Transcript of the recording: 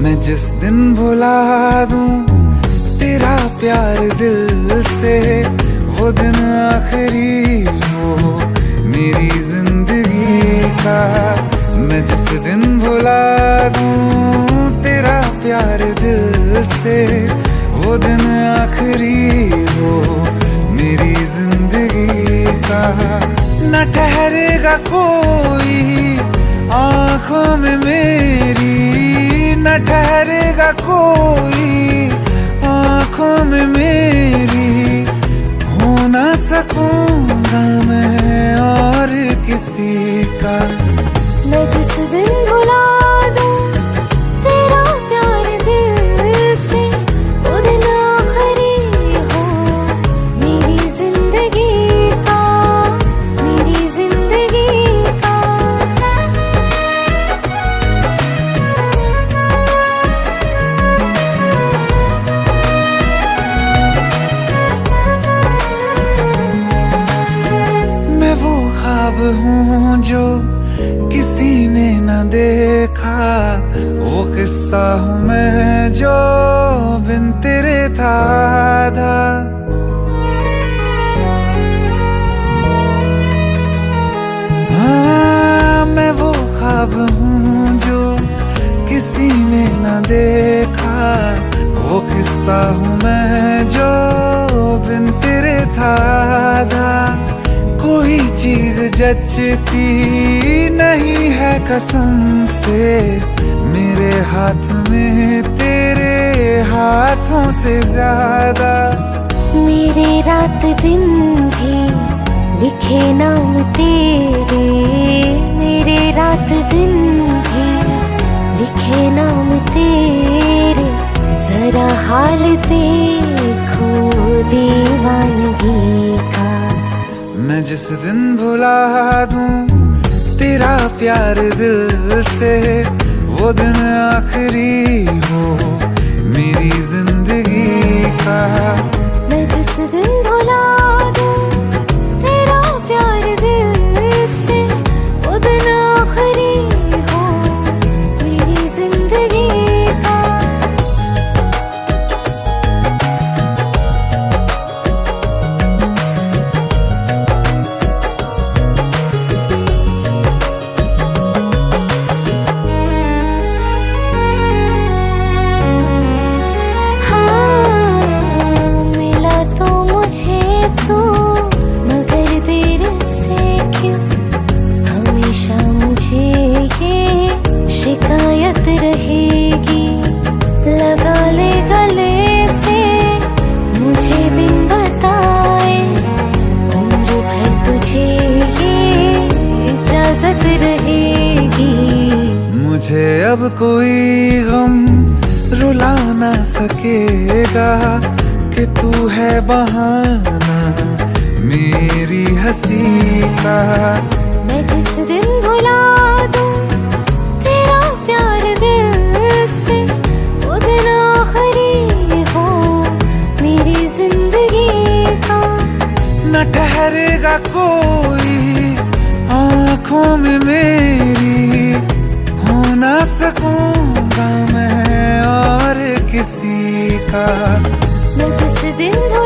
मैं जिस दिन भुला दूं तेरा प्यार दिल से, वो दिन आखिरी हो मेरी जिंदगी का। मैं जिस दिन भुला दूं तेरा प्यार दिल से, वो दिन आखिरी हो मेरी जिंदगी का। न ठहरेगा कोई आँखों में मेरी, न ठहरेगा कोई आँखों में मेरी। हो ना सकूंगा मैं और किसी का। मैं जिस दिन भुला दूं तेरा प्यार दिल से, वो दिन आखिरी हो मेरी जिंदगी का, मेरी जिंदगी का। मैं वो ख्वाब हूँ जो किसी ने न देखा, वो किस्सा हूँ मैं जो बिन तेरे था आधा। हाँ, मैं वो ख्वाब हूँ जो किसी ने न देखा, वो किस्सा हूँ मैं जो बिन तेरे था आधा। कोई चीज जचती नहीं है कसम से मेरे हाथ में तेरे हाथों से ज्यादा। मेरे रात दिन भी लिखे नाम तेरे, मेरे रात दिन भी लिखे नाम तेरे। जरा हाल देखो दीवानगी का। मैं जिस दिन भुला दूं तेरा प्यार दिल से, वो दिन आखिरी हो मेरी जिंदगी का। मैं जिस दिन भुला दूं तेरा प्यार दिल से, वो दिन आखिरी हो मेरी जिंदगी का। शिकायत रहेगी लगा ले गले से मुझे बिन बताए, उम्र भर तुझे ये इजाजत रहेगी। मुझे अब कोई गम रुला ना सकेगा कि तू है बहाना मेरी हंसी का। मैं जिस दिन भुला दूं तेरा प्यार दिल से, वो दिन आखिरी हो मेरी जिंदगी का। न ठहरेगा कोई आँखों में मेरी, हो ना सकूंगा मैं और किसी का। मैं जिस दिन